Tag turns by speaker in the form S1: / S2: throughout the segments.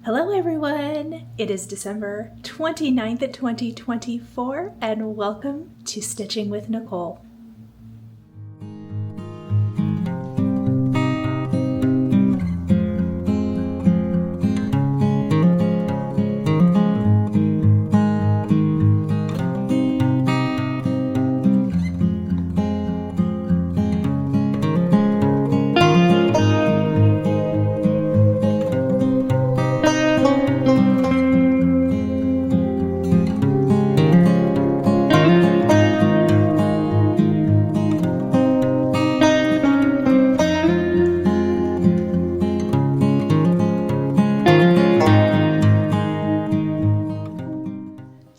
S1: Hello everyone! It is December 29th, 2024 and welcome to Stitching with Nichol.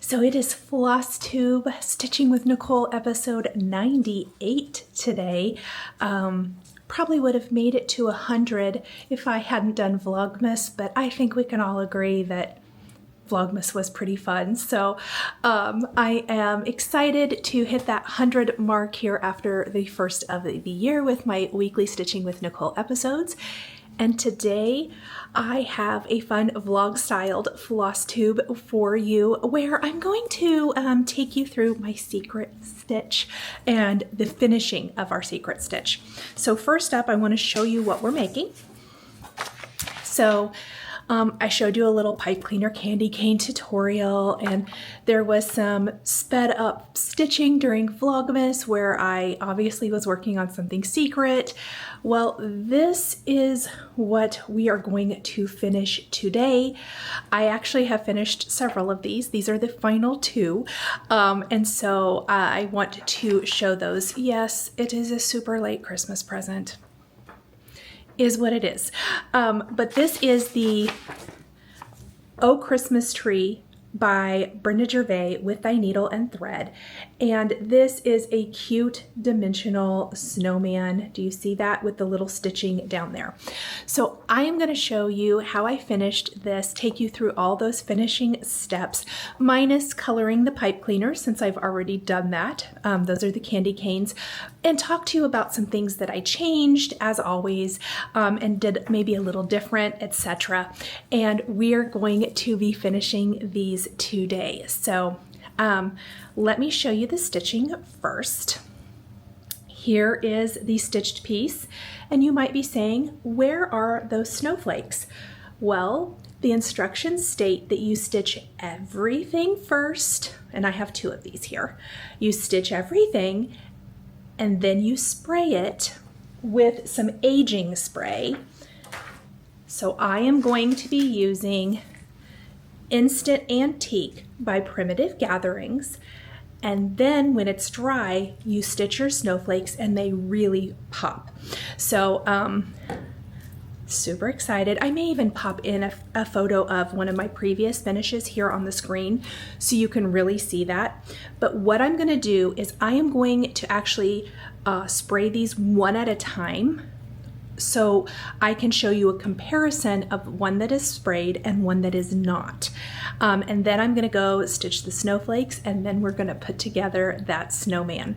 S1: So it is Flosstube Stitching with Nichol episode 98 today. Probably would have made it to 100 if I hadn't done Vlogmas, but I think we can all agree that Vlogmas was pretty fun. So I am excited to hit that 100 mark here after the first of the year with my weekly Stitching with Nichol episodes. And today I have a fun vlog-styled Flosstube for you where I'm going to take you through my secret stitch and the finishing of our secret stitch. So first up, I want to show you what we're making. So I showed you a little pipe cleaner candy cane tutorial, and there was some sped up stitching during Vlogmas where I obviously was working on something secret. Well, this is what we are going to finish today. I actually have finished several of these. These are the final two. And so I want to show those. Yes, it is a super late Christmas present. Is what it is. But this is the Oh Christmas Tree by Brenda Gervais with Thy Needle and Thread. And this is a cute dimensional snowman. Do you see that with the little stitching down there? So I am going to show you how I finished this, take you through all those finishing steps, minus coloring the pipe cleaner since I've already done that. Those are the candy canes, and talk to you about some things that I changed as always and did maybe a little different, etc. And we're going to be finishing these today. So let me show you the stitching first. Here is the stitched piece, and you might be saying, where are those snowflakes? Well, the instructions state that you stitch everything first, and I have two of these here. You stitch everything and then you spray it with some aging spray. So I am going to be using Instant Antique by Primitive Gatherings, and then when it's dry you stitch your snowflakes and they really pop. So super excited. I may even pop in a photo of one of my previous finishes here on the screen so you can really see that. But what I'm going to do is I am going to actually spray these one at a time so I can show you a comparison of one that is sprayed and one that is not. And then I'm going to go stitch the snowflakes, and then we're going to put together that snowman.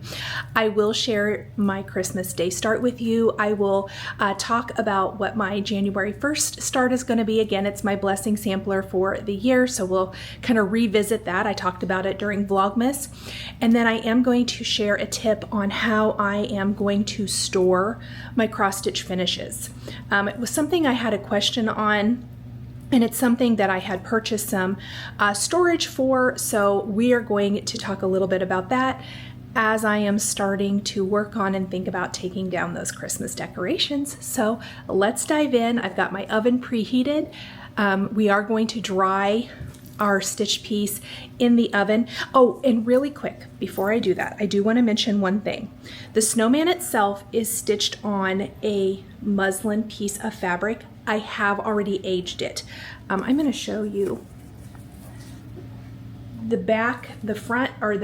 S1: I will share my Christmas day start with you. I will talk about what my January 1st start is going to be. Again, it's my blessing sampler for the year, so we'll kind of revisit that. I talked about it during Vlogmas. And then I am going to share a tip on how I am going to store my cross-stitch finishes. It was something I had a question on, and it's something that I had purchased some storage for, so we are going to talk a little bit about that as I am starting to work on and think about taking down those Christmas decorations. So let's dive in. I've got my oven preheated. We are going to dry our stitch piece in the oven. Oh, and really quick, before I do that, I do want to mention one thing. The snowman itself is stitched on a muslin piece of fabric. I have already aged it. I'm going to show you the back, the front, or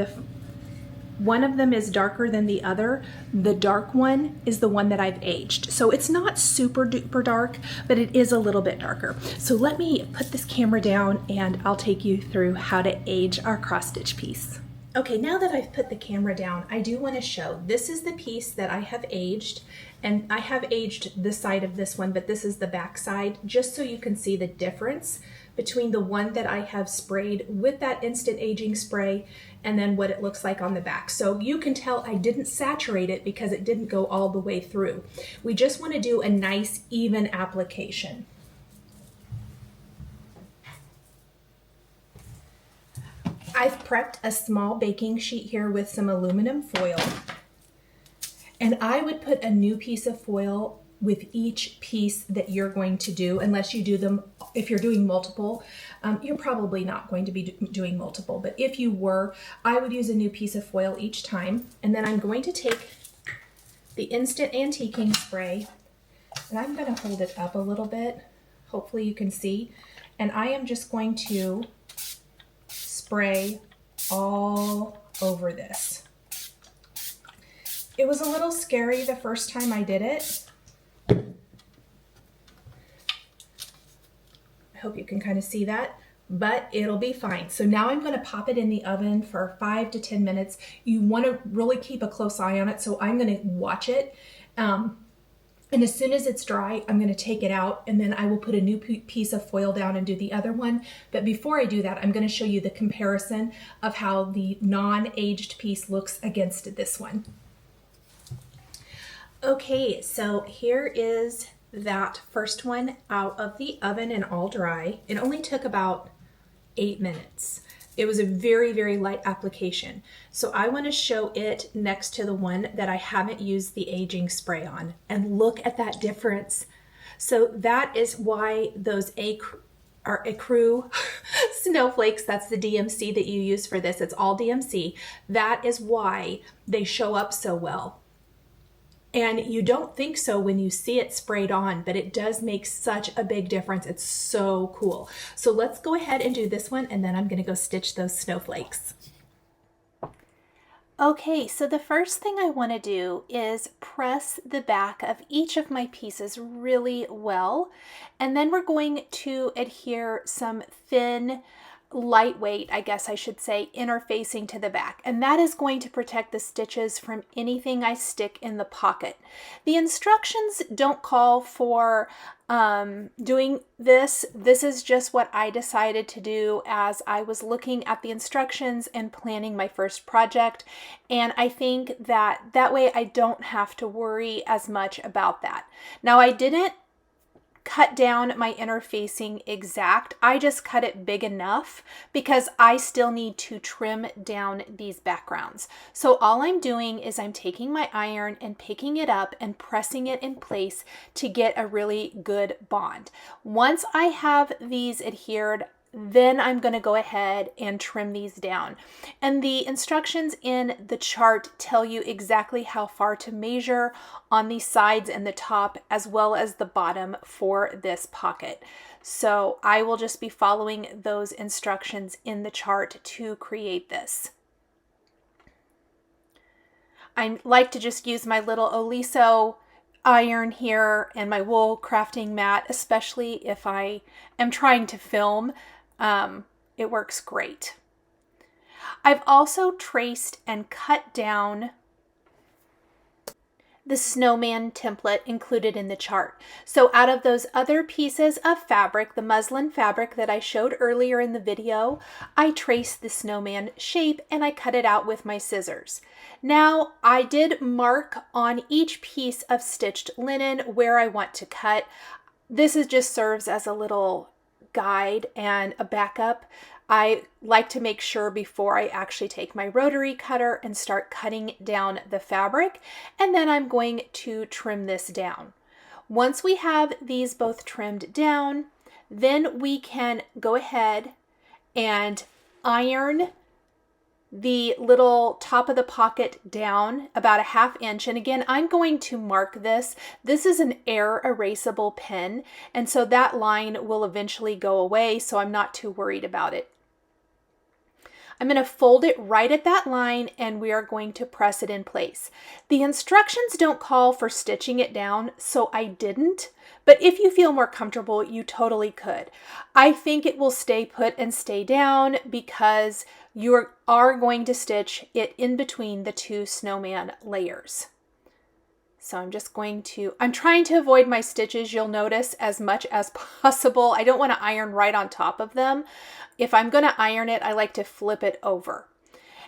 S1: one of them is darker than the other. The dark one is the one that I've aged. So it's not super duper dark, but it is a little bit darker. So let me put this camera down and I'll take you through how to age our cross stitch piece. Okay, now that I've put the camera down, I do want to show, this is the piece that I have aged, and I have aged the side of this one, but this is the back side, just so you can see the difference between the one that I have sprayed with that instant aging spray and then what it looks like on the back. So you can tell I didn't saturate it because it didn't go all the way through. We just want to do a nice even application. I've prepped a small baking sheet here with some aluminum foil, and I would put a new piece of foil with each piece that you're going to do, unless you do them, if you're doing multiple, you're probably not going to be doing multiple, but if you were, I would use a new piece of foil each time. And then I'm going to take the Instant Antiquing spray, and I'm going to hold it up a little bit, hopefully you can see, and I am just going to spray all over this. It was a little scary the first time I did it. I hope you can kind of see that, but it'll be fine. So now I'm going to pop it in the oven for 5 to 10 minutes. You want to really keep a close eye on it, so I'm going to watch it. And as soon as it's dry, I'm going to take it out, and then I will put a new piece of foil down and do the other one. But before I do that, I'm going to show you the comparison of how the non-aged piece looks against this one. Okay, so here is that first one out of the oven and all dry. It only took about 8 minutes. It was a very, very light application. So I want to show it next to the one that I haven't used the aging spray on, and look at that difference. So that is why those ecru snowflakes, that's the DMC that you use for this, it's all DMC. That is why they show up so well. And you don't think so when you see it sprayed on, but it does make such a big difference. It's so cool. So let's go ahead and do this one, and then I'm going to go stitch those snowflakes. Okay, so the first thing I want to do is press the back of each of my pieces really well, and then we're going to adhere some thin, lightweight, I guess I should say, interfacing to the back, and that is going to protect the stitches from anything I stick in the pocket. The instructions don't call for doing this. This is just what I decided to do as I was looking at the instructions and planning my first project, and I think that way I don't have to worry as much about that. Now, I didn't cut down my interfacing exact. I just cut it big enough because I still need to trim down these backgrounds. So all I'm doing is I'm taking my iron and picking it up and pressing it in place to get a really good bond. Once I have these adhered, then I'm going to go ahead and trim these down. And the instructions in the chart tell you exactly how far to measure on the sides and the top, as well as the bottom for this pocket. So I will just be following those instructions in the chart to create this. I like to just use my little Oliso iron here and my wool crafting mat, especially if I am trying to film. It works great. I've also traced and cut down the snowman template included in the chart. So out of those other pieces of fabric, the muslin fabric that I showed earlier in the video, I traced the snowman shape and I cut it out with my scissors. Now, I did mark on each piece of stitched linen where I want to cut. This just serves as a little guide and a backup. I like to make sure before I actually take my rotary cutter and start cutting down the fabric, and then I'm going to trim this down. Once we have these both trimmed down, then we can go ahead and iron the little top of the pocket down about a 1/2 inch. And again, I'm going to mark this. This is an air erasable pen, and so that line will eventually go away, so I'm not too worried about it. I'm going to fold it right at that line and we are going to press it in place. The instructions don't call for stitching it down, so I didn't. But if you feel more comfortable, you totally could. I think it will stay put and stay down because you are going to stitch it in between the two snowman layers. So I'm trying to avoid my stitches, you'll notice, as much as possible. I don't want to iron right on top of them. If I'm going to iron it, I like to flip it over.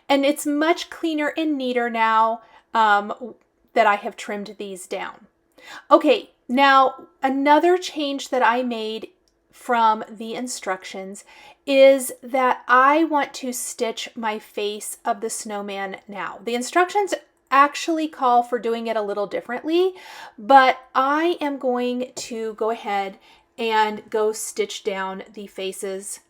S1: And it's much cleaner and neater now that I have trimmed these down. Okay, now another change that I made from the instructions is that I want to stitch my face of the snowman now. The instructions actually call for doing it a little differently, but I am going to go ahead and go stitch down the faces.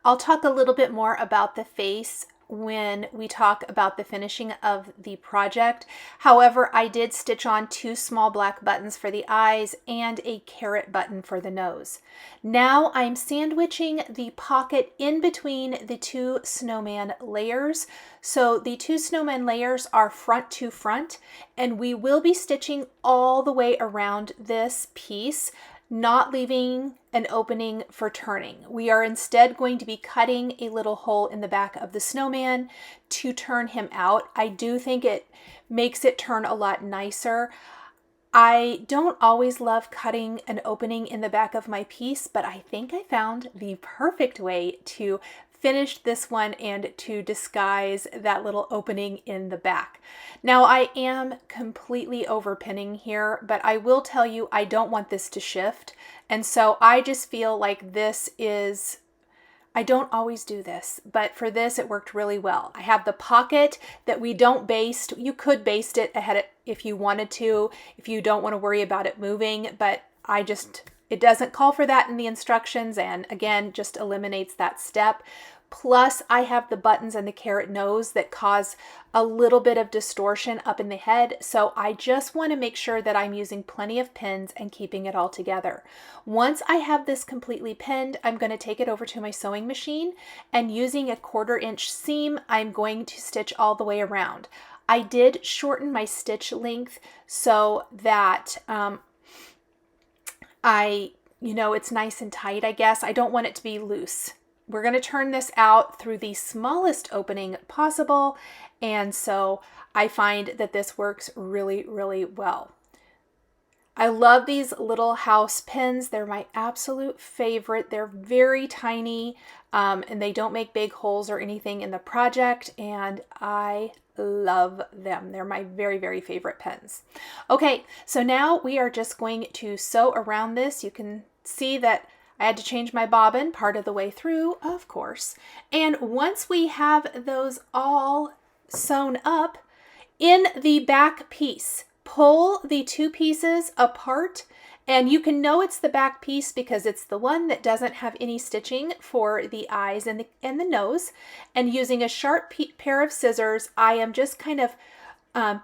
S1: I'll talk a little bit more about the face when we talk about the finishing of the project. However, I did stitch on 2 small black buttons for the eyes and a carrot button for the nose. Now I'm sandwiching the pocket in between the 2 snowman layers. So the 2 snowman layers are front to front, and we will be stitching all the way around this piece, not leaving an opening for turning. We are instead going to be cutting a little hole in the back of the snowman to turn him out. I do think it makes it turn a lot nicer. I don't always love cutting an opening in the back of my piece, but I think I found the perfect way to finish this one and to disguise that little opening in the back. Now I am completely overpinning here, but I will tell you I don't want this to shift. And so I just feel like I don't always do this, but for this it worked really well. I have the pocket that we don't baste. You could baste it ahead if you wanted to, if you don't want to worry about it moving, but it doesn't call for that in the instructions, and again, just eliminates that step. Plus, I have the buttons and the carrot nose that cause a little bit of distortion up in the head, so I just want to make sure that I'm using plenty of pins and keeping it all together. Once I have this completely pinned, I'm going to take it over to my sewing machine, and using a 1/4 inch seam, I'm going to stitch all the way around. I did shorten my stitch length so that it's nice and tight, I guess. I don't want it to be loose. We're going to turn this out through the smallest opening possible, and so I find that this works really, really well. I love these little house pins. They're my absolute favorite. They're very tiny, and they don't make big holes or anything in the project, and I love them. They're my very, very favorite pins. Okay, so now we are just going to sew around this. You can see that I had to change my bobbin part of the way through, of course. And once we have those all sewn up, in the back piece, pull the 2 pieces apart, and you can know it's the back piece because it's the one that doesn't have any stitching for the eyes and the nose. And using a sharp pair of scissors, I am just kind of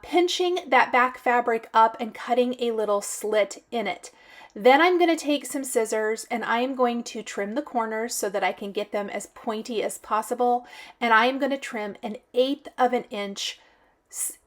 S1: pinching that back fabric up and cutting a little slit in it. Then I'm going to take some scissors and I am going to trim the corners so that I can get them as pointy as possible. And I am going to trim an 1/8 of an inch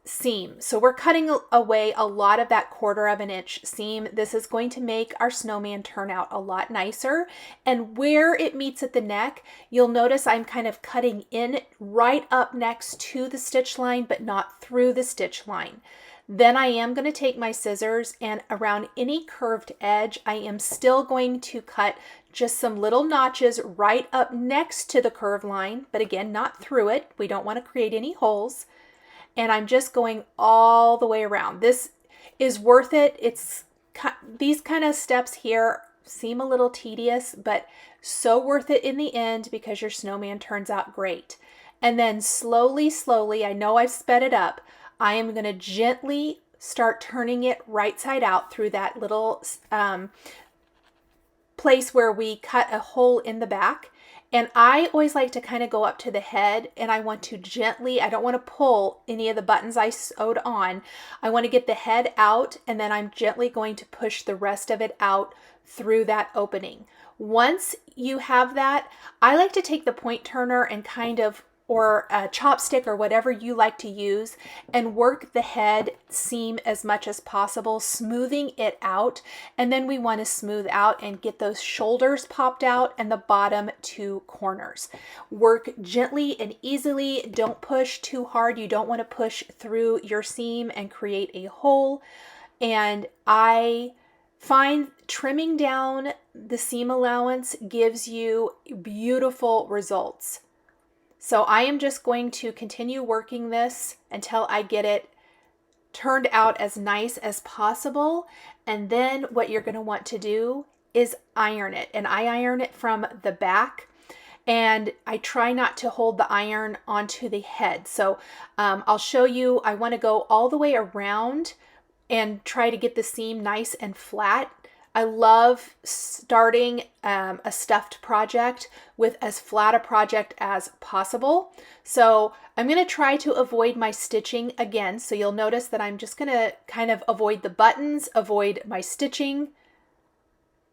S1: seam. So we're cutting away a lot of that 1/4 of an inch seam. This is going to make our snowman turn out a lot nicer. And where it meets at the neck, you'll notice I'm kind of cutting in right up next to the stitch line, but not through the stitch line. Then I am going to take my scissors, and around any curved edge, I am still going to cut just some little notches right up next to the curve line, but again, not through it. We don't want to create any holes. And I'm just going all the way around. This is worth it. These kind of steps here seem a little tedious, but so worth it in the end because your snowman turns out great. And then slowly, slowly, I know I've sped it up, I am going to gently start turning it right side out through that little place where we cut a hole in the back. And I always like to kind of go up to the head, and I want to gently, I don't want to pull any of the buttons I sewed on. I want to get the head out, and then I'm gently going to push the rest of it out through that opening. Once you have that, I like to take the point turner and kind of, or a chopstick or whatever you like to use, and work the head seam as much as possible, smoothing it out. And then we want to smooth out and get those shoulders popped out and the bottom two corners. Work gently and easily. Don't push too hard. You don't want to push through your seam and create a hole. And I find trimming down the seam allowance gives you beautiful results. So I am just going to continue working this until I get it turned out as nice as possible. And then what you're going to want to do is iron it. And I iron it from the back, and I try not to hold the iron onto the head. So I'll show you, I want to go all the way around and try to get the seam nice and flat. I love starting a stuffed project with as flat a project as possible. So I'm going to try to avoid my stitching again. So you'll notice that I'm just going to kind of avoid the buttons, avoid my stitching,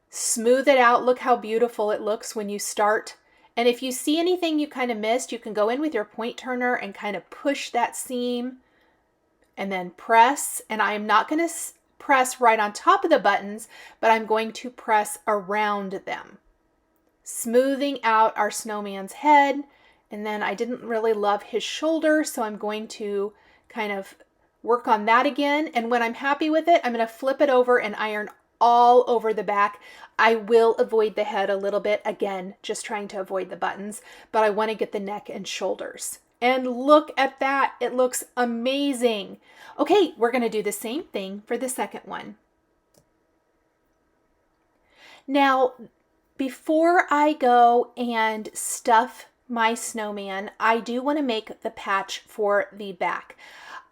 S1: smooth it out. Look how beautiful it looks when you start. And if you see anything you kind of missed, you can go in with your point turner and kind of push that seam and then press. And I am not going to press right on top of the buttons, but I'm going to press around them, smoothing out our snowman's head. And then I didn't really love his shoulder, so I'm going to kind of work on that again. And when I'm happy with it, I'm going to flip it over and iron all over the back. I will avoid the head a little bit, again, just trying to avoid the buttons, but I want to get the neck and shoulders. And look at that, it looks amazing. Okay, we're going to do the same thing for the second one. Now, before I go and stuff my snowman, I do want to make the patch for the back.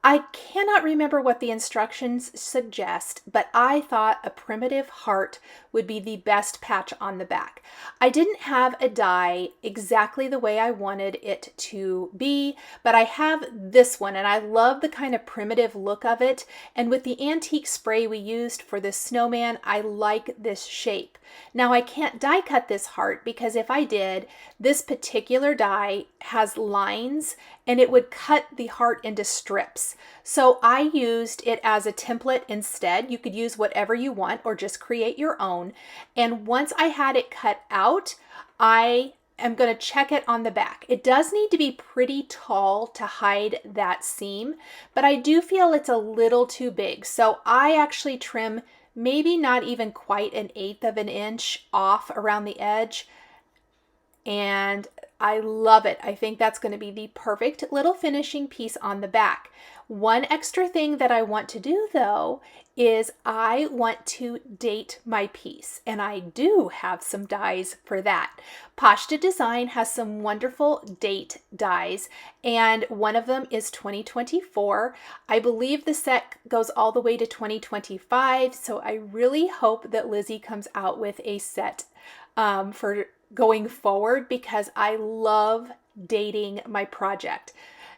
S1: I cannot remember what the instructions suggest, but I thought a primitive heart would be the best patch on the back. I didn't have a die exactly the way I wanted it to be, but I have this one, and I love the kind of primitive look of it. And with the antique spray we used for this snowman, I like this shape. Now I can't die cut this heart, because if I did, this particular die has lines and it would cut the heart into strips. So I used it as a template instead. You could use whatever you want or just create your own. And once I had it cut out, I am going to check it on the back. It does need to be pretty tall to hide that seam, but I do feel it's a little too big. So I actually trim maybe not even quite 1/8 of an inch off around the edge. And I love it. I think that's going to be the perfect little finishing piece on the back. One extra thing that I want to do though is I want to date my piece, and I do have some dies for that. Plichta Design has some wonderful date dies, and one of them is 2024. I believe the set goes all the way to 2025, so I really hope that Lizzie comes out with a set for going forward, because I love dating my project.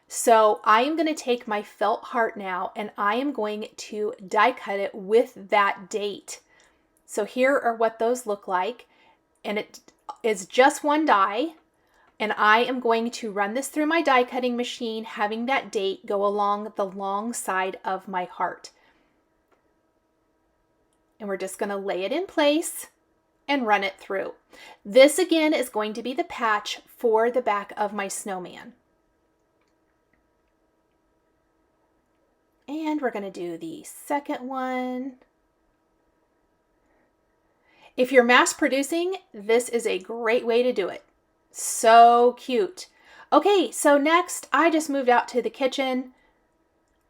S1: So I am going to take my felt heart now, and I am going to die cut it with that date. So here are what those look like, and it is just one die, and I am going to run this through my die cutting machine, having that date go along the long side of my heart. And we're just going to lay it in place and run it through. This again is going to be the patch for the back of my snowman. And we're going to do the second one. If you're mass producing, this is a great way to do it. So cute. Okay, so next I just moved out to the kitchen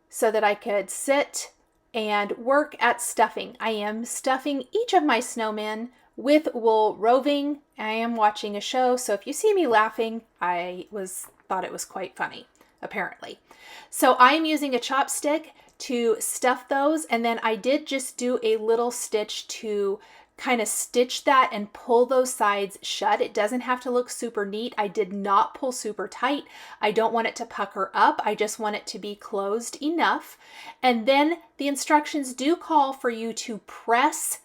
S1: so that I could sit and work at stuffing. I am stuffing each of my snowmen with wool roving. I am watching a show, so if you see me laughing, I thought it was quite funny, apparently. So I'm using a chopstick to stuff those, and then I did just do a little stitch to kind of stitch that and pull those sides shut. It doesn't have to look super neat. I did not pull super tight. I don't want it to pucker up. I just want it to be closed enough. And then the instructions do call for you to press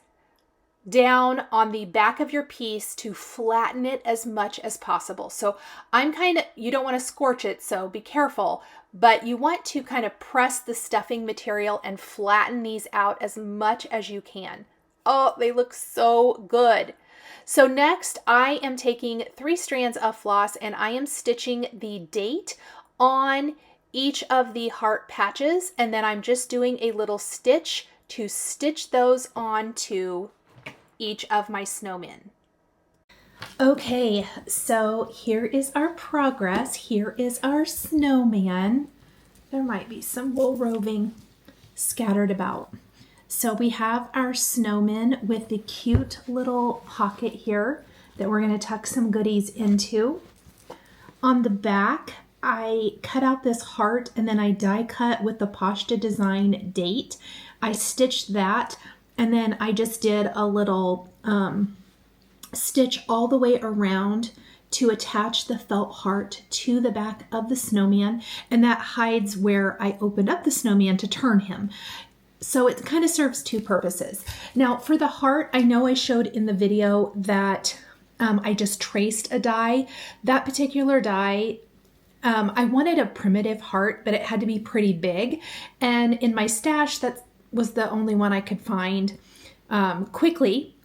S1: down on the back of your piece to flatten it as much as possible. So I'm you don't want to scorch it, so be careful, but you want to kind of press the stuffing material and flatten these out as much as you can. Oh, they look so good. So next I am taking 3 strands of floss and I am stitching the date on each of the heart patches, and then I'm just doing a little stitch to stitch those onto each of my snowmen. Okay, so here is our progress. Here is our snowman. There might be some wool roving scattered about. So we have our snowman with the cute little pocket here that we're going to tuck some goodies into. On the back, I cut out this heart and then I die cut with the Plichta design date. I stitched that. And then I just did a little stitch all the way around to attach the felt heart to the back of the snowman. And that hides where I opened up the snowman to turn him. So it kind of serves 2 purposes. Now for the heart, I know I showed in the video that I just traced a die. That particular die, I wanted a primitive heart, but it had to be pretty big. And in my stash, that was the only one I could find quickly.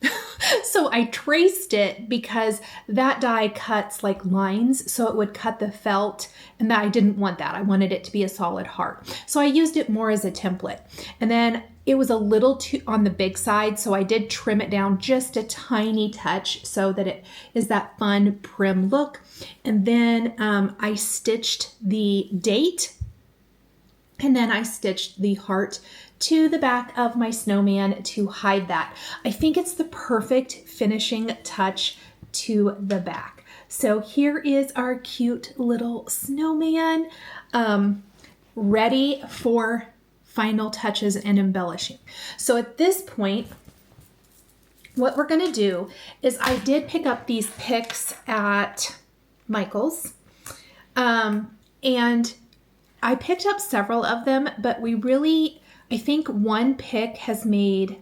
S1: So I traced it because that die cuts like lines, so it would cut the felt, and that I didn't want that. I wanted it to be a solid heart. So I used it more as a template. And then it was a little too on the big side, so I did trim it down just a tiny touch so that it is that fun prim look. And then I stitched the date, and then I stitched the heart to the back of my snowman to hide that. I think it's the perfect finishing touch to the back. So here is our cute little snowman, ready for final touches and embellishing. So at this point, what we're gonna do is I did pick up these picks at Michael's, and I picked up several of them, but I think one pick has made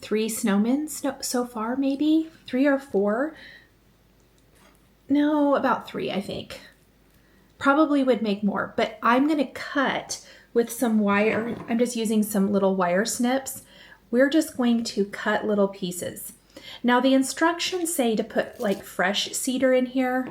S1: 3 snowmen so far, maybe 3 or 4. No, about 3, I think. Probably would make more, but I'm going to cut with some wire. I'm just using some little wire snips. We're just going to cut little pieces. Now the instructions say to put like fresh cedar in here.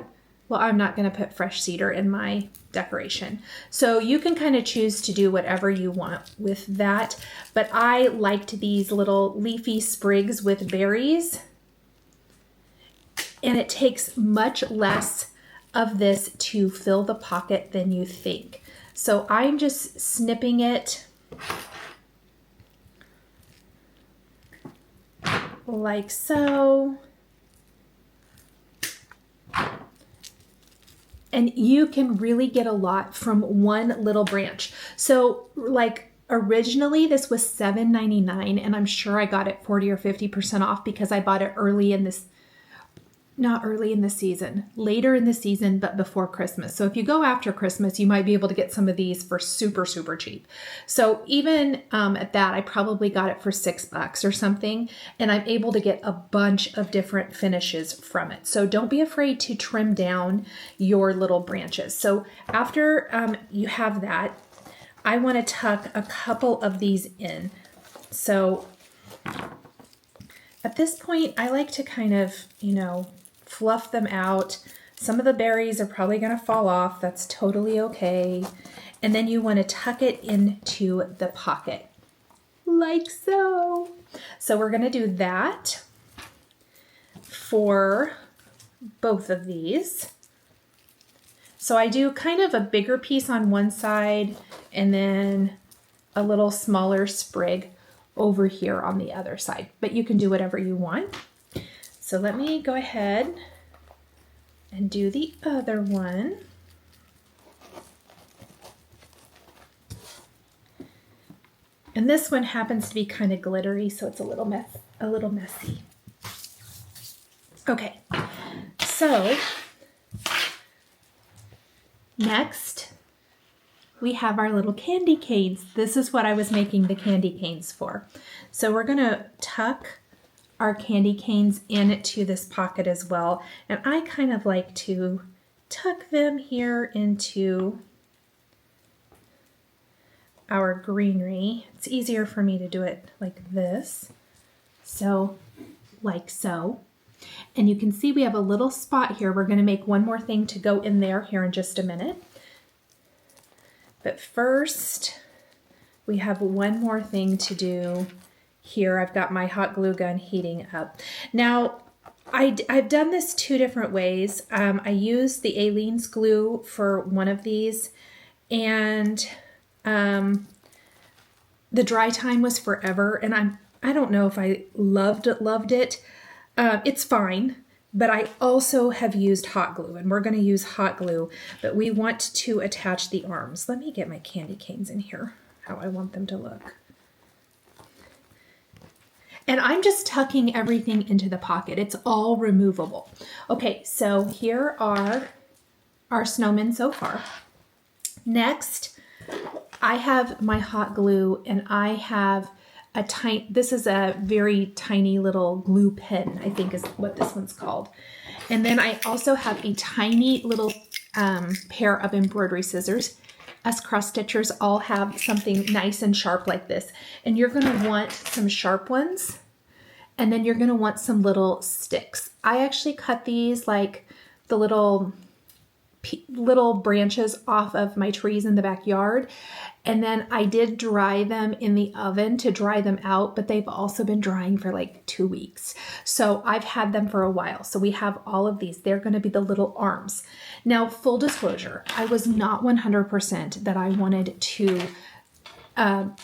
S1: Well, I'm not going to put fresh cedar in my decoration. So you can kind of choose to do whatever you want with that. But I liked these little leafy sprigs with berries. And it takes much less of this to fill the pocket than you think. So I'm just snipping it like so. And you can really get a lot from one little branch. So like originally this was $7.99, and I'm sure I got it 40 or 50% off because I bought it early in this, not early in the season, later in the season, but before Christmas. So if you go after Christmas, you might be able to get some of these for super, super cheap. So even at that, I probably got it for $6 or something, and I'm able to get a bunch of different finishes from it. So don't be afraid to trim down your little branches. So after you have that, I want to tuck a couple of these in. So at this point, I like to kind of, fluff them out. Some of the berries are probably going to fall off. That's totally okay. And then you want to tuck it into the pocket like so. So we're going to do that for both of these. So I do kind of a bigger piece on one side and then a little smaller sprig over here on the other side, but you can do whatever you want. So let me go ahead and do the other one. And this one happens to be kind of glittery, so it's a little a little messy. Okay, so next we have our little candy canes. This is what I was making the candy canes for. So we're gonna tuck our candy canes into this pocket as well. And I kind of like to tuck them here into our greenery. It's easier for me to do it like this. So, like so. And you can see we have a little spot here. We're gonna make one more thing to go in there here in just a minute. But first, we have one more thing to do here. I've got my hot glue gun heating up. Now, I've done this two different ways. I used the Aleene's glue for one of these, and the dry time was forever, and I don't know if I loved it. It's fine, but I also have used hot glue, and we're going to use hot glue, but we want to attach the arms. Let me get my candy canes in here, how I want them to look. And I'm just tucking everything into the pocket. It's all removable. Okay, so here are our snowmen so far. Next, I have my hot glue, and I have this is a very tiny little glue pen, I think is what this one's called. And then I also have a tiny little pair of embroidery scissors. Us cross stitchers all have something nice and sharp like this. And you're gonna want some sharp ones, and then you're gonna want some little sticks. I actually cut these like the little branches off of my trees in the backyard. And then I did dry them in the oven to dry them out, but they've also been drying for like 2 weeks. So I've had them for a while. So we have all of these. They're going to be the little arms. Now, full disclosure, I was not 100% that I wanted to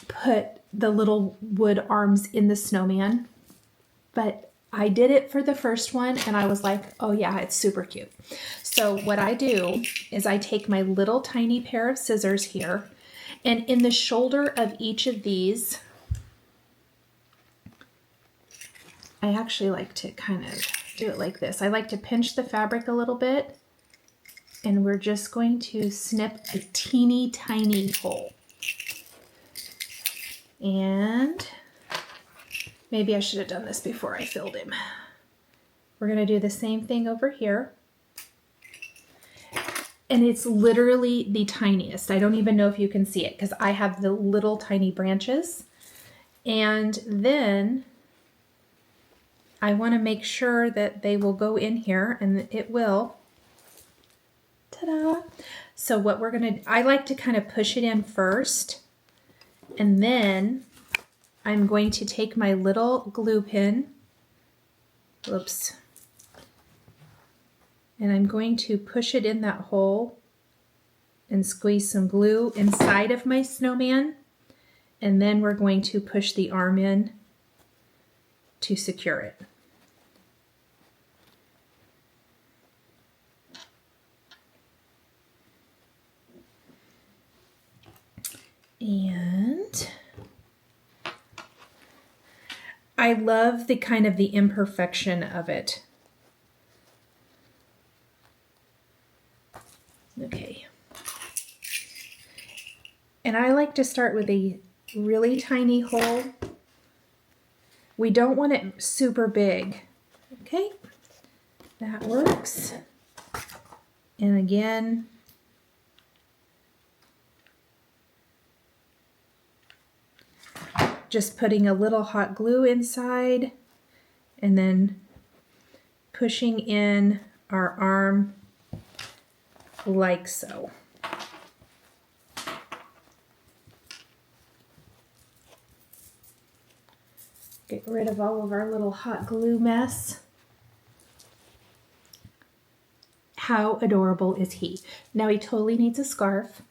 S1: put the little wood arms in the snowman, but I did it for the first one, and I was like, oh yeah, it's super cute. So what I do is I take my little tiny pair of scissors here, and in the shoulder of each of these, I actually like to kind of do it like this. I like to pinch the fabric a little bit, and we're just going to snip a teeny tiny hole. And maybe I should have done this before I filled him. We're going to do the same thing over here. And it's literally the tiniest. I don't even know if you can see it because I have the little tiny branches. And then I want to make sure that they will go in here, and it will. Ta-da! So what we're going to, I like to kind of push it in first, and then I'm going to take my little glue pin, whoops, and I'm going to push it in that hole and squeeze some glue inside of my snowman, and then we're going to push the arm in to secure it. And I love the kind of the imperfection of it. Okay. And I like to start with a really tiny hole. We don't want it super big. Okay, that works. And again, just putting a little hot glue inside and then pushing in our arm like so. Get rid of all of our little hot glue mess. How adorable is he? Now he totally needs a scarf.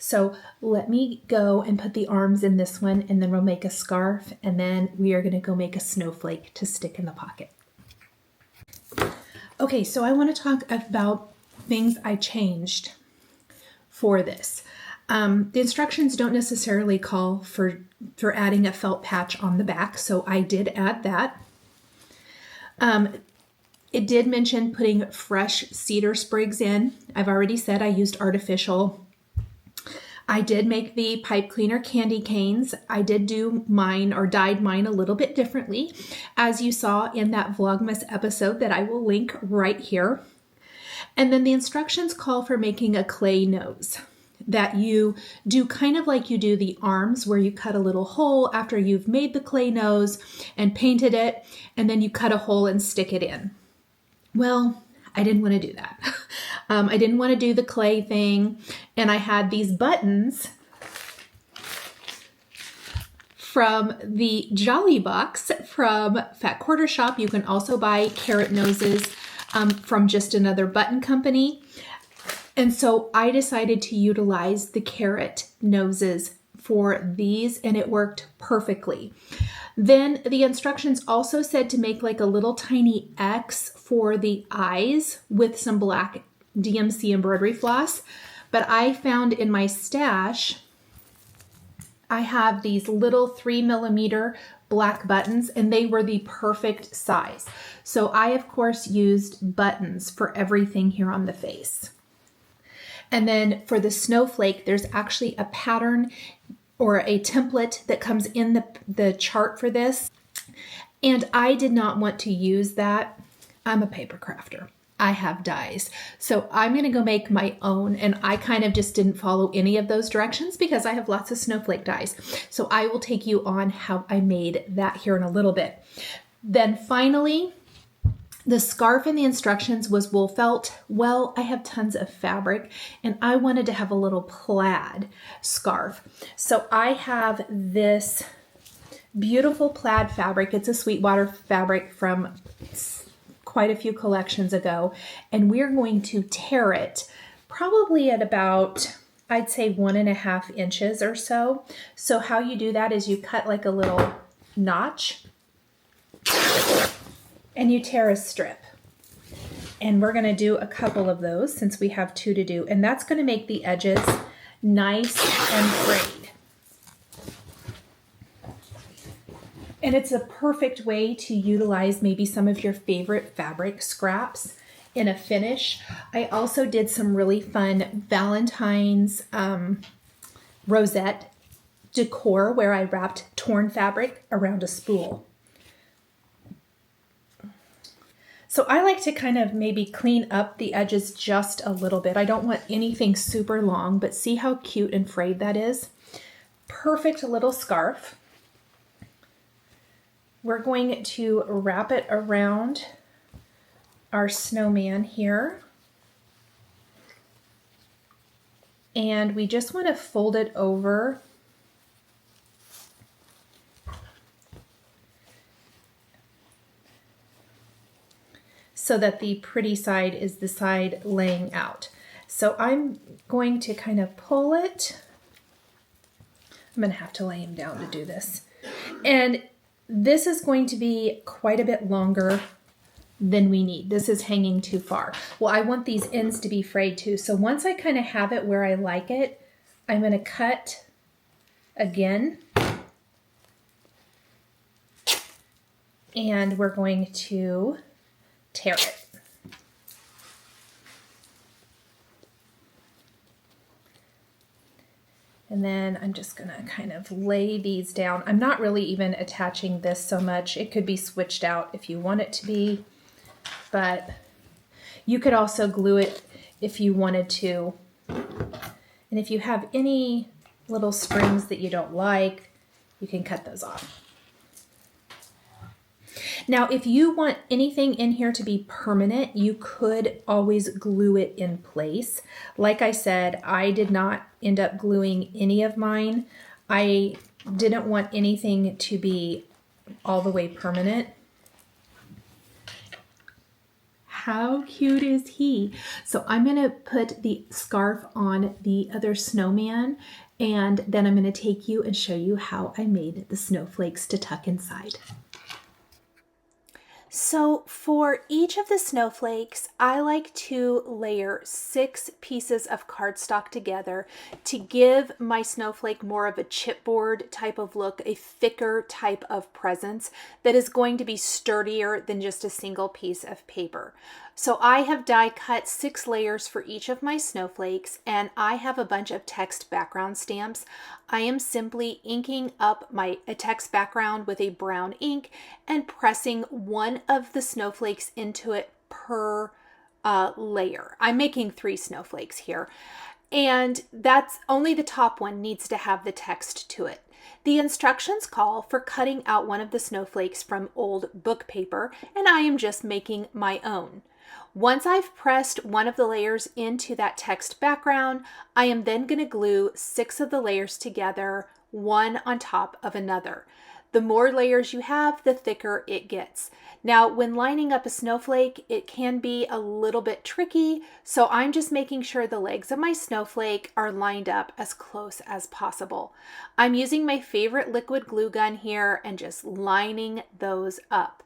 S1: So let me go and put the arms in this one, and then we'll make a scarf, and then we are gonna go make a snowflake to stick in the pocket. Okay, so I wanna talk about things I changed for this. The instructions don't necessarily call for adding a felt patch on the back, so I did add that. It did mention putting fresh cedar sprigs in. I've already said I used artificial. I did make the pipe cleaner candy canes. I did do mine, or dyed mine, a little bit differently, as you saw in that Vlogmas episode that I will link right here. And then the instructions call for making a clay nose that you do kind of like you do the arms, where you cut a little hole after you've made the clay nose and painted it, and then you cut a hole and stick it in. Well, I didn't want to do that. I didn't want to do the clay thing. And I had these buttons from the Jolly Box from Fat Quarter Shop. You can also buy carrot noses from just another button company. And so I decided to utilize the carrot noses for these, and it worked perfectly. Then the instructions also said to make like a little tiny X for the eyes with some black DMC embroidery floss. But I found in my stash, I have these little 3mm black buttons, and they were the perfect size. So I, of course, used buttons for everything here on the face. And then for the snowflake, there's actually a pattern or a template that comes in the chart for this. And I did not want to use that. I'm a paper crafter. I have dies. So I'm going to go make my own, and I kind of just didn't follow any of those directions because I have lots of snowflake dies. So I will take you on how I made that here in a little bit. Then finally, the scarf in the instructions was wool felt. Well, I have tons of fabric and I wanted to have a little plaid scarf. So I have this beautiful plaid fabric. It's a Sweetwater fabric from quite a few collections ago. And we're going to tear it probably at about, I'd say 1.5 inches or so. So how you do that is you cut like a little notch and you tear a strip. And we're going to do a couple of those since we have 2 to do. And that's going to make the edges nice and frayed. And it's a perfect way to utilize maybe some of your favorite fabric scraps in a finish. I also did some really fun Valentine's rosette decor where I wrapped torn fabric around a spool. So I like to kind of maybe clean up the edges just a little bit. I don't want anything super long, but see how cute and frayed that is? Perfect little scarf. We're going to wrap it around our snowman here. And we just want to fold it over so that the pretty side is the side laying out. So I'm going to kind of pull it. I'm going to have to lay him down to do this. And this is going to be quite a bit longer than we need. This is hanging too far. Well, I want these ends to be frayed too. So once I kind of have it where I like it, I'm going to cut again. And we're going to tear it. And then I'm just going to kind of lay these down. I'm not really even attaching this so much. It could be switched out if you want it to be, but you could also glue it if you wanted to. And if you have any little springs that you don't like, you can cut those off. Now, if you want anything in here to be permanent, you could always glue it in place. Like I said, I did not end up gluing any of mine. I didn't want anything to be all the way permanent. How cute is he? So I'm going to put the scarf on the other snowman, and then I'm going to take you and show you how I made the snowflakes to tuck inside. So for each of the snowflakes, I like to layer 6 pieces of cardstock together to give my snowflake more of a chipboard type of look, a thicker type of presence that is going to be sturdier than just a single piece of paper. So I have die cut 6 layers for each of my snowflakes, and I have a bunch of text background stamps. I am simply inking up a text background with a brown ink and pressing one of the snowflakes into it per layer. I'm making 3 snowflakes here, and that's only the top one needs to have the text to it. The instructions call for cutting out one of the snowflakes from old book paper, and I am just making my own. Once I've pressed one of the layers into that text background, I am then going to glue 6 of the layers together, one on top of another. The more layers you have, the thicker it gets. Now, when lining up a snowflake, it can be a little bit tricky, so I'm just making sure the legs of my snowflake are lined up as close as possible. I'm using my favorite liquid glue gun here and just lining those up.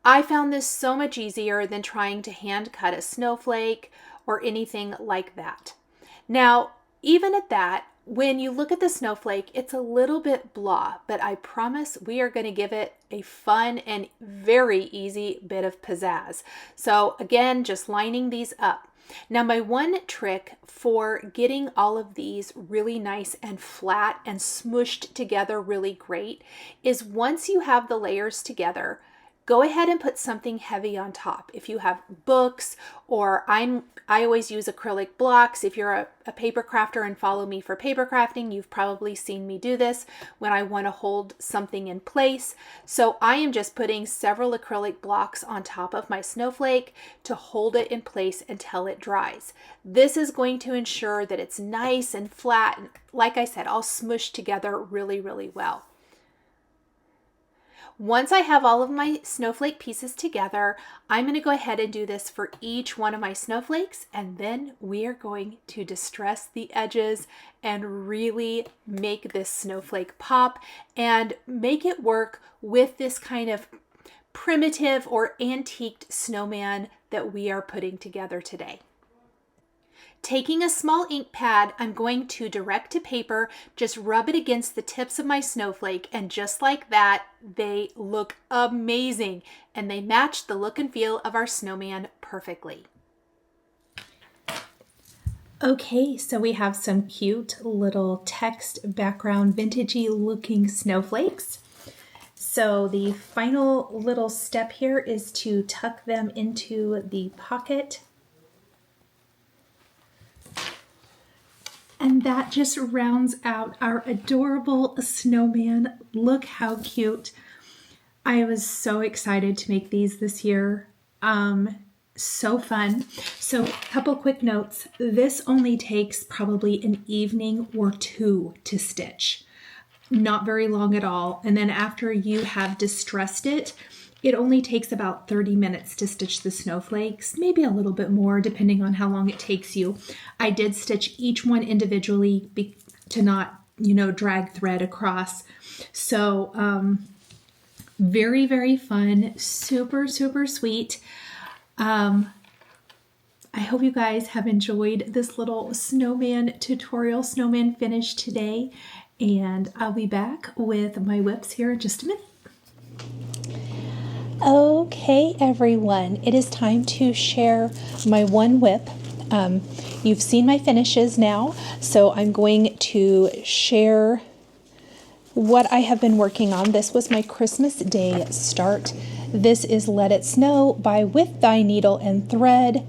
S1: I found this so much easier than trying to hand cut a snowflake or anything like that. Now, even at that, when you look at the snowflake, it's a little bit blah, but I promise we are going to give it a fun and very easy bit of pizzazz. So again, just lining these up. Now, my one trick for getting all of these really nice and flat and smushed together really great is once you have the layers together, go ahead and put something heavy on top. If you have books, or I always use acrylic blocks. If you're a paper crafter and follow me for paper crafting, you've probably seen me do this when I want to hold something in place. So I am just putting several acrylic blocks on top of my snowflake to hold it in place until it dries. This is going to ensure that it's nice and flat, and like I said, all smushed together really, really well. Once I have all of my snowflake pieces together, I'm going to go ahead and do this for each one of my snowflakes, and then we are going to distress the edges and really make this snowflake pop and make it work with this kind of primitive or antiqued snowman that we are putting together today. Taking a small ink pad, I'm going to direct to paper, just rub it against the tips of my snowflake, and just like that, they look amazing and they match the look and feel of our snowman perfectly. Okay, so we have some cute little text background, vintagey looking snowflakes. So the final little step here is to tuck them into the pocket. And that just rounds out our adorable snowman. Look how cute. I was so excited to make these this year. So fun. So a couple quick notes. This only takes probably an evening or 2 to stitch. Not very long at all. And then after you have distressed it, it only takes about 30 minutes to stitch the snowflakes, maybe a little bit more depending on how long it takes you. I did stitch each one individually to not, drag thread across. So very, very fun, super, super sweet. I hope you guys have enjoyed this little snowman tutorial, snowman finish today, and I'll be back with my whips here in just a minute. Okay, everyone, it is time to share my one whip. You've seen my finishes now, so I'm going to share what I have been working on. This was my Christmas Day start. This is Let It Snow by With Thy Needle and Thread,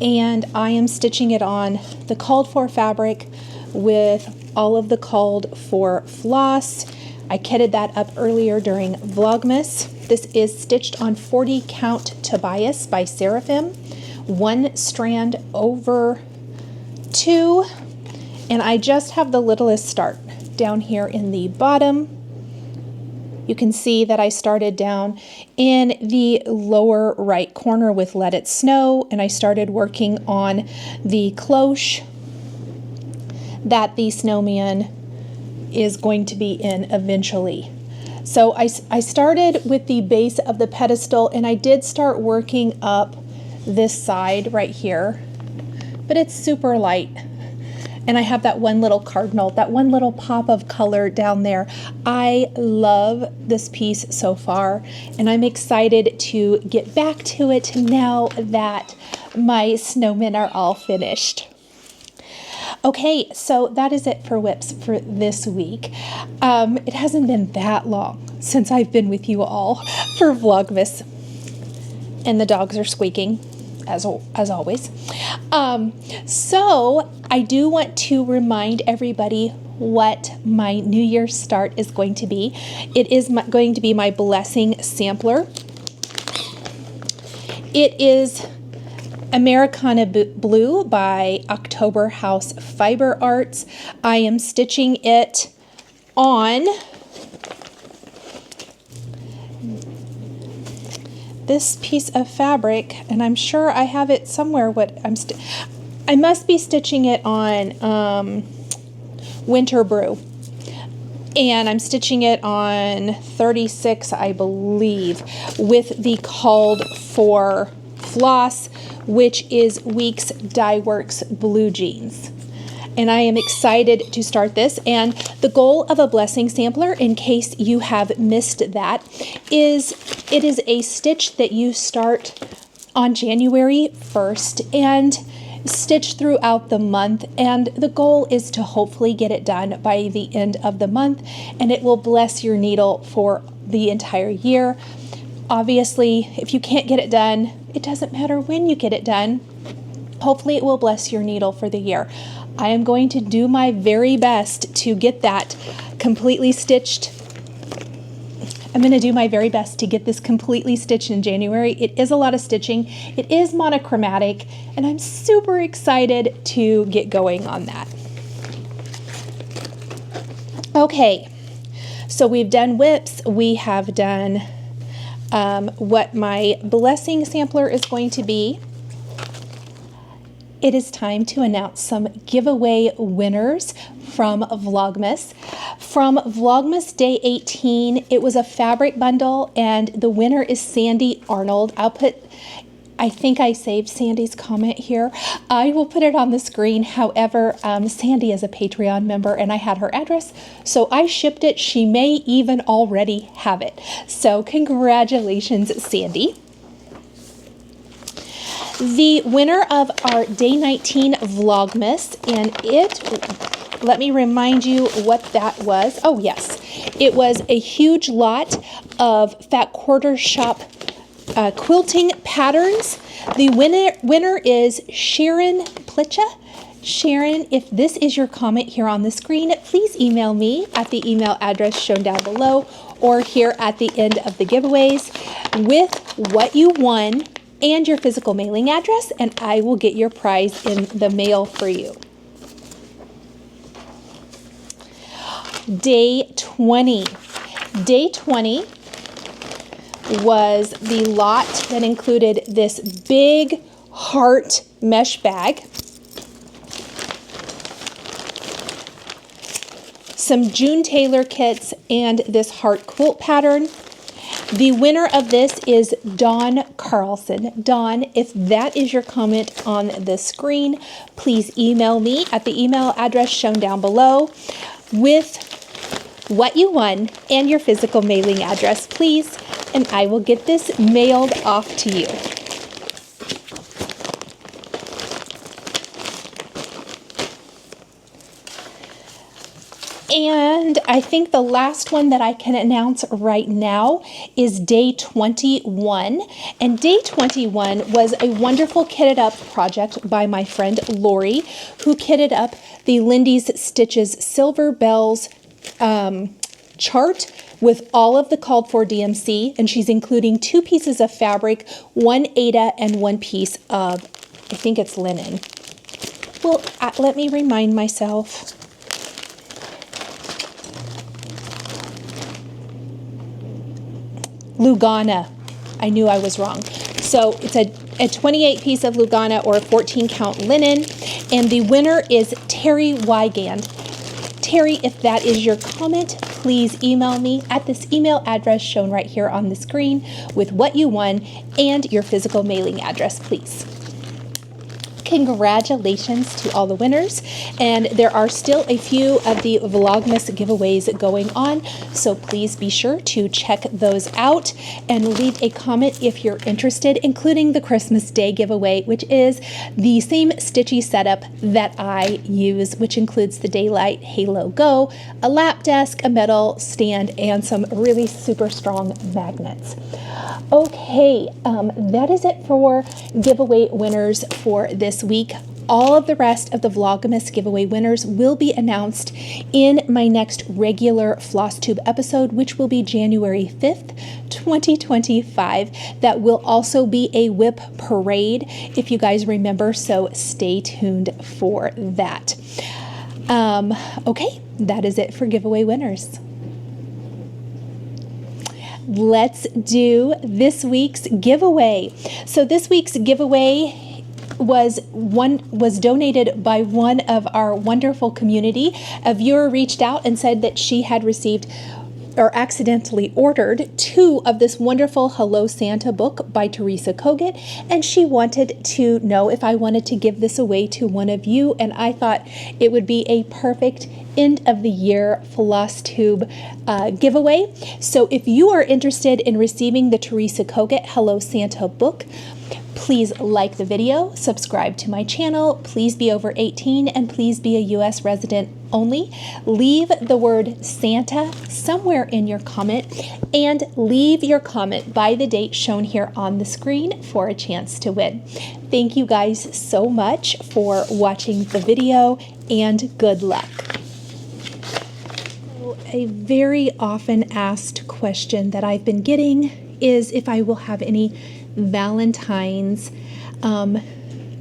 S1: and I am stitching it on the called for fabric with all of the called for floss. I kitted that up earlier during Vlogmas. This is stitched on 40 count Tobias by Seraphim, 1 strand over 2, and I just have the littlest start down here in the bottom. You can see that I started down in the lower right corner with Let It Snow, and I started working on the cloche that the snowman is going to be in eventually. So I started with the base of the pedestal, and I did start working up this side right here, but it's super light. And I have that one little cardinal, that one little pop of color down there. I love this piece so far, and I'm excited to get back to it now that my snowmen are all finished. Okay, so that is it for whips for this week. It hasn't been that long since I've been with you all for Vlogmas, and the dogs are squeaking as always. So I do want to remind everybody what my New Year's start is going to be. It is going to be my blessing sampler. It is Americana Blue by October House Fiber Arts. I am stitching it on this piece of fabric, and I'm sure I have it somewhere. I must be stitching it on Winter Brew, and I'm stitching it on 36, I believe, with the called for floss, which is Weeks Dye Works Blue Jeans. And I am excited to start this. And the goal of a blessing sampler, in case you have missed that, is it is a stitch that you start on January 1st and stitch throughout the month. And the goal is to hopefully get it done by the end of the month, and it will bless your needle for the entire year. Obviously, if you can't get it done, it doesn't matter when you get it done. Hopefully it will bless your needle for the year. I am going to do my very best to get that completely stitched. I'm going to do my very best to get this completely stitched in January. It is a lot of stitching. It is monochromatic, and I'm super excited to get going on that. Okay, so we've done whips. We have done what my blessing sampler is going to be. It is time to announce some giveaway winners from Vlogmas. From Vlogmas Day 18, it was a fabric bundle, and the winner is Sandy Arnold. I think I saved Sandy's comment here. I will put it on the screen. However, Sandy is a Patreon member, and I had her address, so I shipped it. She may even already have it. So congratulations, Sandy. The winner of our Day 19 Vlogmas, and let me remind you what that was. Oh yes, it was a huge lot of Fat Quarter Shop quilting patterns. The winner is Sharin Plichta. Sharin, if this is your comment here on the screen, please email me at the email address shown down below or here at the end of the giveaways with what you won and your physical mailing address, and I will get your prize in the mail for you. Day 20. Day 20 was the lot that included this big heart mesh bag, some June Taylor kits, and this heart quilt pattern. The winner of this is Dawn Carlson. Dawn, if that is your comment on the screen, please email me at the email address shown down below with what you won and your physical mailing address, please, and I will get this mailed off to you. And I think the last one that I can announce right now is Day 21. And Day 21 was a wonderful kitted up project by my friend Lori, who kitted up the Lindy's Stitches Silver Bells chart with all of the called for DMC. And she's including 2 pieces of fabric, 1 Aida and 1 piece of, I think it's linen. Well, let me remind myself. Lugana. I knew I was wrong. So it's a 28 piece of Lugana or a 14 count linen, and the winner is Terry Weigand. Terry, if that is your comment, please email me at this email address shown right here on the screen with what you won and your physical mailing address, please. Congratulations to all the winners, and there are still a few of the Vlogmas giveaways going on, so please be sure to check those out and leave a comment if you're interested, including the Christmas Day giveaway, which is the same stitchy setup that I use, which includes the Daylight Halo Go, a lap desk, a metal stand, and some really super strong magnets. Okay, that is it for giveaway winners for this week. All of the rest of the Vlogmas giveaway winners will be announced in my next regular Flosstube episode, which will be January 5th, 2025. That will also be a whip parade, if you guys remember, so stay tuned for that. Okay, that is it for giveaway winners. Let's do this week's giveaway. So this week's giveaway was donated by one of our wonderful community. A viewer reached out and said that she had received or accidentally ordered 2 of this wonderful Hello Santa book by Teresa Kogut, and she wanted to know if I wanted to give this away to one of you, and I thought it would be a perfect end of the year Flosstube giveaway. So if you are interested in receiving the Teresa Kogut Hello Santa book, please like the video, subscribe to my channel, please be over 18, and please be a U.S. resident only. Leave the word Santa somewhere in your comment, and leave your comment by the date shown here on the screen for a chance to win. Thank you guys so much for watching the video, and good luck. A very often asked question that I've been getting is if I will have any Valentine's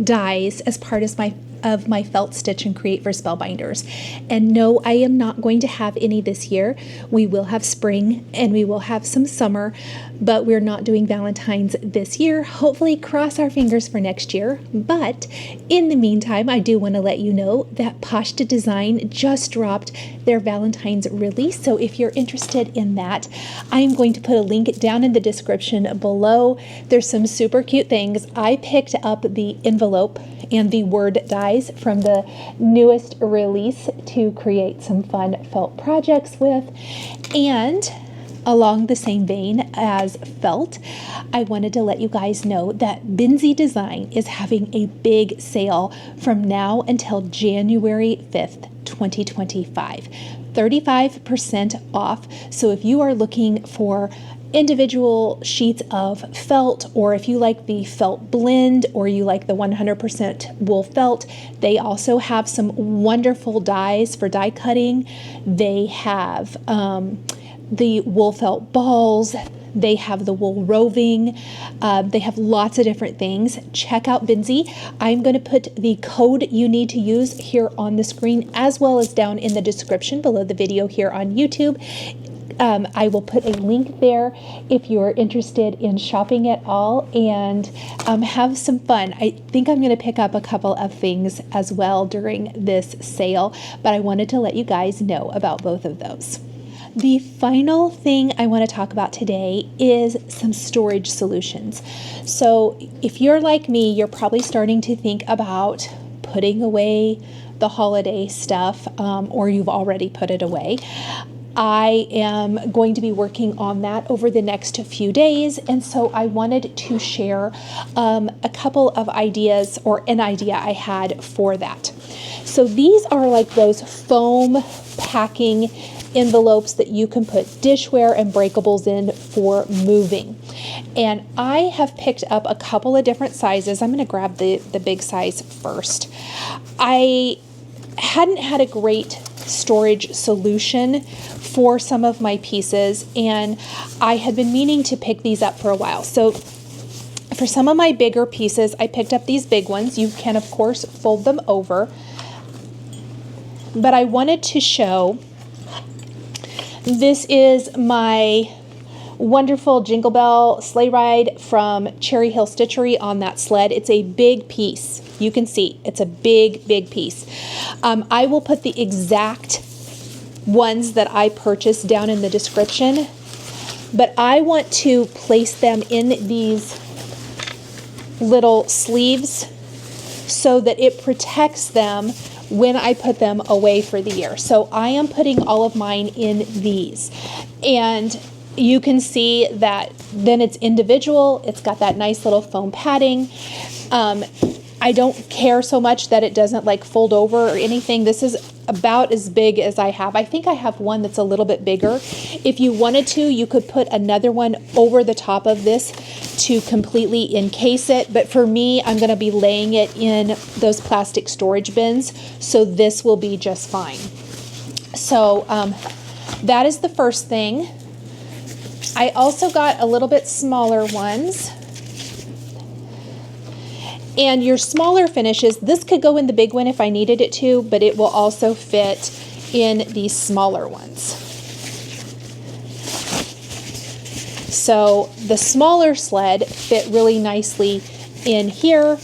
S1: dies as part of my felt stitch and create for Spellbinders. And no, I am not going to have any this year. We will have spring and we will have some summer, but we're not doing Valentine's this year. Hopefully, cross our fingers for next year. But in the meantime, I do want to let you know that Plichta Design just dropped their Valentine's release. So if you're interested in that, I'm going to put a link down in the description below. There's some super cute things. I picked up the envelope and the word dies from the newest release to create some fun felt projects with. And along the same vein as felt, I wanted to let you guys know that Binsey Design is having a big sale from now until January 5th, 2025. 35% off. So if you are looking for individual sheets of felt, or if you like the felt blend, or you like the 100% wool felt, they also have some wonderful dies for die cutting. They have the wool felt balls. They have the wool roving. They have lots of different things. Check out Binsey. I'm going to put the code you need to use here on the screen, as well as down in the description below the video here on YouTube. I will put a link there if you're interested in shopping at all, and have some fun. I think I'm going to pick up a couple of things as well during this sale, but I wanted to let you guys know about both of those. The final thing I want to talk about today is some storage solutions. So if you're like me, you're probably starting to think about putting away the holiday stuff, or you've already put it away. I am going to be working on that over the next few days, and so I wanted to share a couple of ideas, or an idea I had for that. So these are like those foam packing envelopes that you can put dishware and breakables in for moving. And I have picked up a couple of different sizes. I'm going to grab the big size first. I hadn't had a great storage solution for some of my pieces, and I had been meaning to pick these up for a while. So for some of my bigger pieces, I picked up these big ones. You can, of course, fold them over. But I wanted to show, this is my wonderful Jingle Bell sleigh ride from Cherry Hill Stitchery on that sled. It's a big piece. You can see it's a big, big piece. I will put the exact ones that I purchased down in the description, but I want to place them in these little sleeves so that it protects them when I put them away for the year. So I am putting all of mine in these, and you can see that then it's individual. It's got that nice little foam padding. I don't care so much that it doesn't like fold over or anything. This is about as big as I have. I think I have one that's a little bit bigger. If you wanted to, you could put another one over the top of this to completely encase it. But for me, I'm going to be laying it in those plastic storage bins. So this will be just fine. So that is the first thing. I also got a little bit smaller ones. And your smaller finishes, this could go in the big one if I needed it to, but it will also fit in these smaller ones. So the smaller sled fit really nicely in here.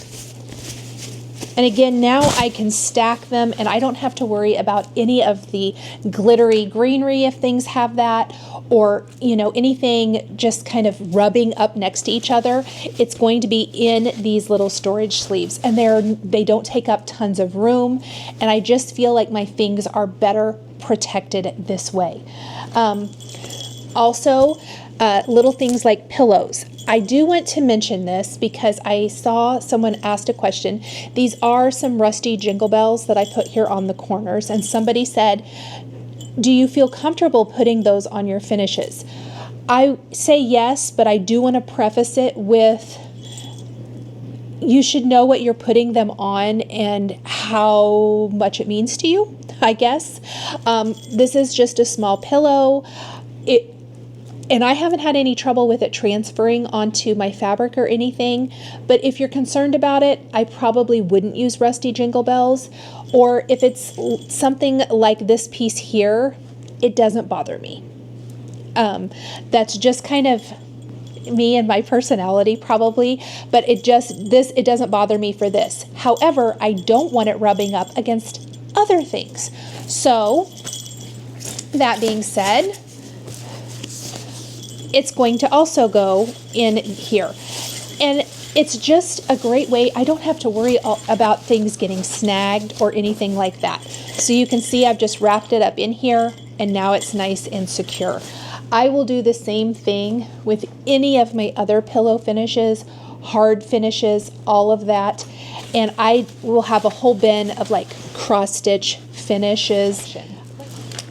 S1: And again, now I can stack them and I don't have to worry about any of the glittery greenery if things have that, or, you know, anything just kind of rubbing up next to each other. It's going to be in these little storage sleeves, and they don't take up tons of room. And I just feel like my things are better protected this way. Also, little things like pillows. I do want to mention this because I saw someone asked a question. These are some rusty jingle bells that I put here on the corners, and somebody said, do you feel comfortable putting those on your finishes? I say yes, but I do want to preface it with, you should know what you're putting them on and how much it means to you, I guess. This is just a small pillow. And I haven't had any trouble with it transferring onto my fabric or anything, but if you're concerned about it, I probably wouldn't use rusty jingle bells. Or if it's something like this piece here, it doesn't bother me. That's just kind of me and my personality probably, but it doesn't bother me for this. However, I don't want it rubbing up against other things. So that being said, it's going to also go in here. And it's just a great way. I don't have to worry about things getting snagged or anything like that. So you can see I've just wrapped it up in here, and now it's nice and secure. I will do the same thing with any of my other pillow finishes, hard finishes, all of that. And I will have a whole bin of like cross stitch finishes.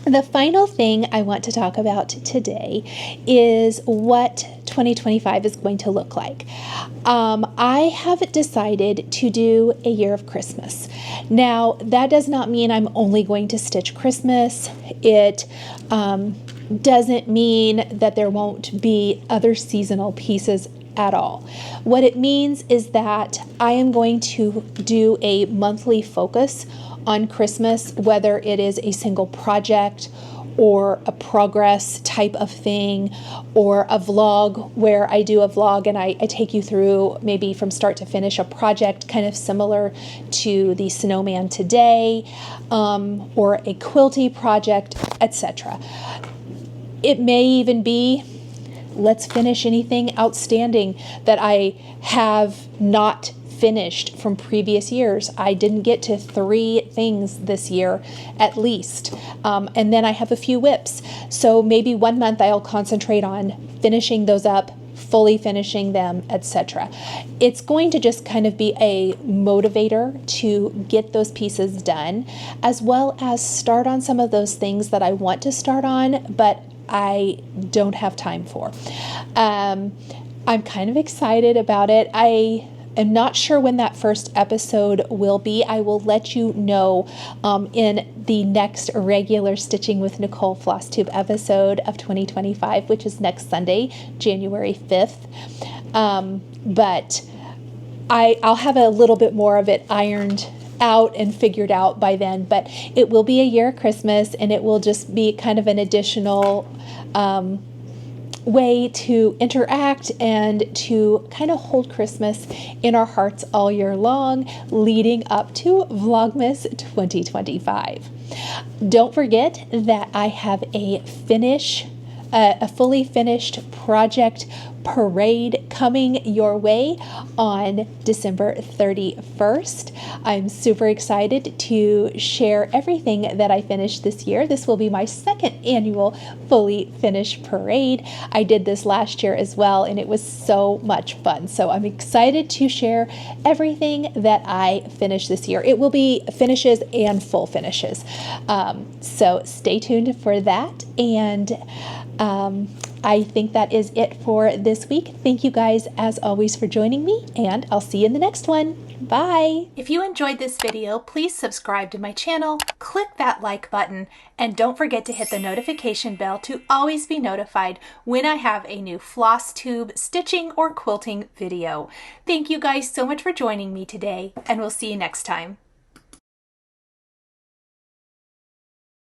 S1: The final thing I want to talk about today is what 2025 is going to look like. I have decided to do a year of Christmas. Now, that does not mean I'm only going to stitch Christmas. It doesn't mean that there won't be other seasonal pieces at all. What it means is that I am going to do a monthly focus on Christmas, whether it is a single project or a progress type of thing, or a vlog where I do a vlog and I take you through maybe from start to finish a project kind of similar to the Snowman today, or a quilty project, etc. It may even be, let's finish anything outstanding that I have not finished from previous years. I didn't get to 3 things this year at least. And then I have a few whips. So maybe one month I'll concentrate on finishing those up, fully finishing them, etc. It's going to just kind of be a motivator to get those pieces done, as well as start on some of those things that I want to start on, but I don't have time for. I'm kind of excited about it. I'm not sure when that first episode will be. I will let you know in the next regular Stitching with Nichol Flosstube episode of 2025, which is next Sunday, January 5th. But I'll have a little bit more of it ironed out and figured out by then. But it will be a year of Christmas, and it will just be kind of an additional way to interact and to kind of hold Christmas in our hearts all year long, leading up to Vlogmas 2025. Don't forget that I have a fully finished project parade coming your way on December 31st. I'm super excited to share everything that I finished this year. This will be my second annual fully finished parade. I did this last year as well, and it was so much fun. So I'm excited to share everything that I finished this year. It will be finishes and full finishes. So stay tuned for that. And I think that is it for this week. Thank you guys, as always, for joining me, and I'll see you in the next one. Bye! If you enjoyed this video, please subscribe to my channel, click that like button, and don't forget to hit the notification bell to always be notified when I have a new Flosstube stitching or quilting video. Thank you guys so much for joining me today, and we'll see you next time.